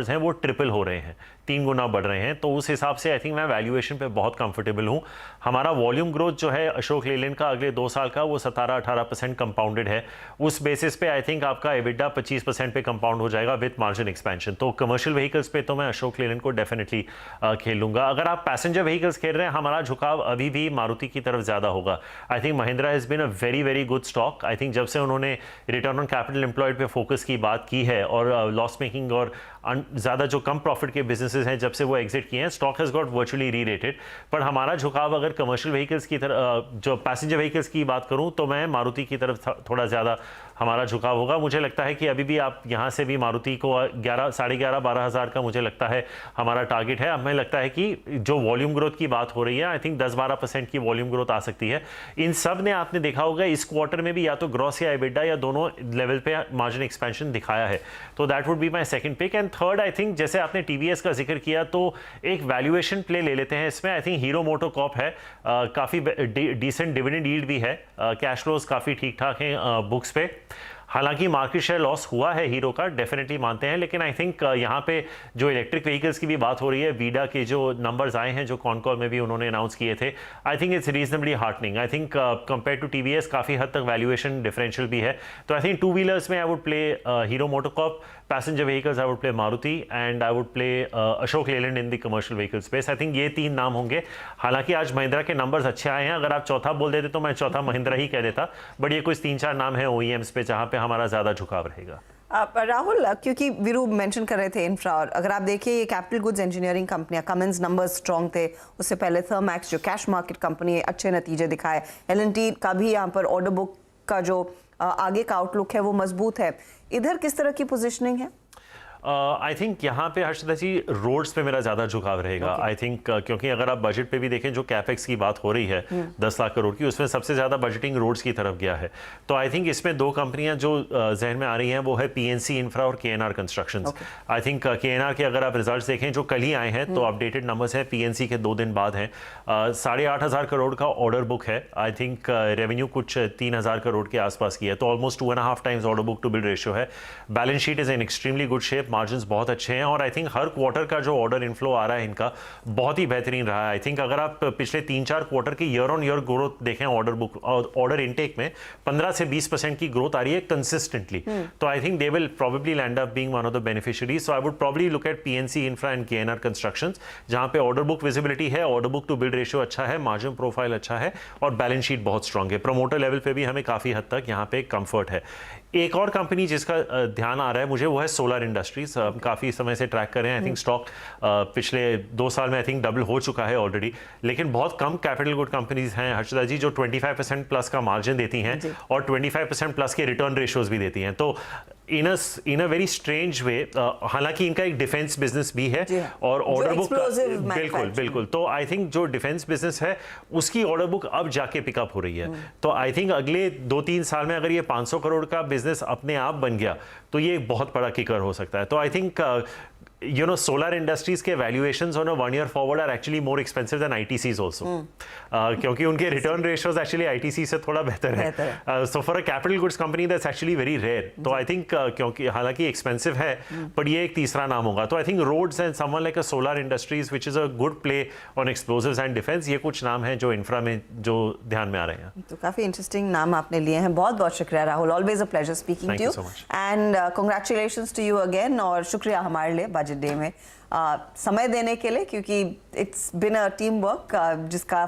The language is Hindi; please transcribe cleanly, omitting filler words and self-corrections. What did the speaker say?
हैं वो ट्रिपल हो रहे हैं, 3 गुना बढ़ रहे हैं। तो उस हिसाब से आई थिंक मैं वैल्यूएशन पे बहुत कंफर्टेबल हूँ। हमारा वॉल्यूम ग्रोथ जो है अशोक लेलैंड का अगले 2 साल का वो 17-18% कंपाउंडेड है। उस बेसिस पे आई थिंक आपका एबिटा 25% पे कंपाउंड हो जाएगा विद मार्जिन एक्सपेंशन। तो कमर्शियल व्हीकल्स पे तो मैं अशोक लेलैंड को डेफिनेटली खेल लूंगा। अगर आप पैसेंजर व्हीकल्स खेल रहे हैं, हमारा झुकाव अभी भी मारुति की तरफ ज़्यादा होगा। I think Mahindra has been a very very good stock. I think जब से उन्होंने रिटर्न ऑन कैपिटल एम्प्लॉयड पे फोकस की बात की है और लॉस मेकिंग और ज़्यादा जो कम प्रॉफिट के बिजनेसेस हैं जब से वो एग्जिट किए हैं, स्टॉक हैज़ गॉट वर्चुअली री रेटेड। पर हमारा झुकाव अगर कमर्शियल व्हीकल्स की तरफ, जो पैसेंजर व्हीकल्स की बात करूं, तो मैं मारुति की तरफ थोड़ा ज़्यादा हमारा झुकाव होगा। मुझे लगता है कि अभी भी आप यहाँ से भी मारुति को 11, साढ़े 12 हज़ार का मुझे लगता है हमारा टारगेट है। अब हमें लगता है कि जो वॉल्यूम ग्रोथ की बात हो रही है, आई थिंक 10-12% की वॉल्यूम ग्रोथ आ सकती है। इन सब ने आपने देखा होगा इस क्वार्टर में भी या तो ग्रॉस या एबिटा या दोनों लेवल पे मार्जिन एक्सपेंशन दिखाया है। तो that would be my second pick. And third, I think जैसे आपने टीवीएस का जिक्र किया तो एक वैल्यूएशन प्ले ले लेते हैं इसमें। आई थिंक हीरो मोटोकॉर्प है, काफ़ी डिसेंट डिविडेंड यील्ड भी है, कैश फ्लोज काफ़ी ठीक ठाक हैं बुक्स पे। हालांकि मार्केट शेयर लॉस हुआ है हीरो का, डेफिनेटली मानते हैं, लेकिन आई थिंक यहाँ पे जो इलेक्ट्रिक व्हीकल्स की भी बात हो रही है, वीडा के जो नंबर्स आए हैं जो कॉनकॉल में भी उन्होंने अनाउंस किए थे, I think it's reasonably heartening. I think compare to TVS काफ़ी हद तक वैल्यूएशन डिफरेंशियल भी है। तो आई थिंक टू व्हीलर्स में I would play hero MotoCorp, passenger vehicles I would play Maruti and I would play Ashok Leyland in the commercial vehicle space. I think ये 3 नाम होंगे। हालांकि आज महिंद्रा के नंबर्स अच्छे आए हैं, अगर आप चौथा बोल देते तो मैं चौथा महिंद्रा ही कह देता, बट ये कुछ 3-4 नाम है ओईएम्स पे जहाँ पे हमारा ज़्यादा झुकाव रहेगा। राहुल, क्योंकि वीरू मेंशन कर रहे थे इंफ्रा, और अगर आप देखिए ये कैपिटल गुड्स इंजीनियरिंग कंपनियां, कमिंस नंबर्स स्ट्रॉन्ग थे, उससे पहले थर्मैक्स जो कैश मार्केट कंपनी है अच्छे नतीजे दिखाए, एल&टी का भी यहाँ पर ऑर्डर बुक का जो आगे का आउटलुक है वो मजबूत है। इधर किस तरह की पोजिशनिंग है? आई थिंक यहाँ पे हर्षदा जी रोड्स पे मेरा ज़्यादा झुकाव रहेगा। आई थिंक क्योंकि अगर आप बजट पे भी देखें जो कैपेक्स की बात हो रही है 10 लाख करोड़ की, उसमें सबसे ज़्यादा बजटिंग रोड्स की तरफ गया है। तो आई थिंक इसमें 2 कंपनियां जो जहन में आ रही हैं वो है पीएनसी इंफ्रा और KNR constructions. I think KNR के अगर आप रिजल्ट देखें जो कल ही आए हैं तो अपडेटेड नंबर्स हैं, पीएनसी के 2 दिन बाद हैं। 8,500 करोड़ का ऑर्डर बुक है। आई थिंक रेवेन्यू कुछ 3,000 करोड़ के आसपास की है, तो almost 2.5 times order book to bill ratio है। Balance sheet is in extremely good shape, margins बहुत अच्छे हैं और आई थिंक हर क्वार्टर का जो ऑर्डर इनफ्लो आ रहा है इनका बहुत ही बेहतरीन रहा है। आई थिंक अगर आप पिछले 3-4 क्वार्टर की ईयर ऑन ईयर ग्रोथ देखें ऑर्डर बुक और ऑर्डर इनटेक में 15 से 20% की ग्रोथ आ रही है कंसिस्टेंटली। तो I think they will probably land up being one of the beneficiaries. So I would probably look at PNC infra and KNR constructions, जहां पे ऑर्डर बुक विजिबिलिटी है, order book to build ratio अच्छा है, मार्जिन प्रोफाइल अच्छा है और बैलेंस शीट बहुत स्ट्रांग है। प्रमोटर लेवल पे भी हमें काफी हद तक यहाँ पे कंफर्ट है। एक और कंपनी जिसका ध्यान आ रहा है मुझे वो है सोलर इंडस्ट्रीज। काफ़ी समय से ट्रैक कर रहे हैं। आई थिंक स्टॉक पिछले 2 साल में आई थिंक डबल हो चुका है ऑलरेडी, लेकिन बहुत कम कैपिटल गुड कंपनीज हैं हर्षदा जी जो 25% प्लस का मार्जिन देती हैं और 25% प्लस के रिटर्न रेशियोज भी देती हैं। तो इन अ वेरी स्ट्रेंज वे, हालांकि इनका एक डिफेंस बिजनेस भी है और ऑर्डर बुक बिल्कुल। तो आई थिंक जो डिफेंस बिजनेस है उसकी ऑर्डर बुक अब जाके पिकअप हो रही है। तो आई थिंक अगले 2-3 साल में अगर ये 500 करोड़ का बिजनेस अपने आप बन गया तो ये बहुत बड़ा किकर हो सकता है। तो आई थिंक सोलर इंडस्ट्रीज के valuations on a 1 year forward are actually more expensive than ITC's also, क्योंकि उनके रिटर्न रेशियोज एक्चुअली आईटीसी से थोड़ा बेहतर है। So for a capital goods company that's actually very rare. तो आई थिंक क्योंकि हालांकि एक्सपेंसिव है बट ये एक तीसरा नाम होगा। तो I think roads and someone like a solar industries which is a good play on explosives and defence, ये कुछ नाम हैं जो इंफ्रा में जो ध्यान में आ रहे हैं। तो काफी इंटरेस्टिंग नाम आपने लिए हैं। बहुत बहुत शुक्रिया Rahul, always a pleasure speaking to you and congratulations to you again, और शुक्रिया हमारे लिए बजट डे में समय देने के लिए, क्योंकि it's been a team work जिसका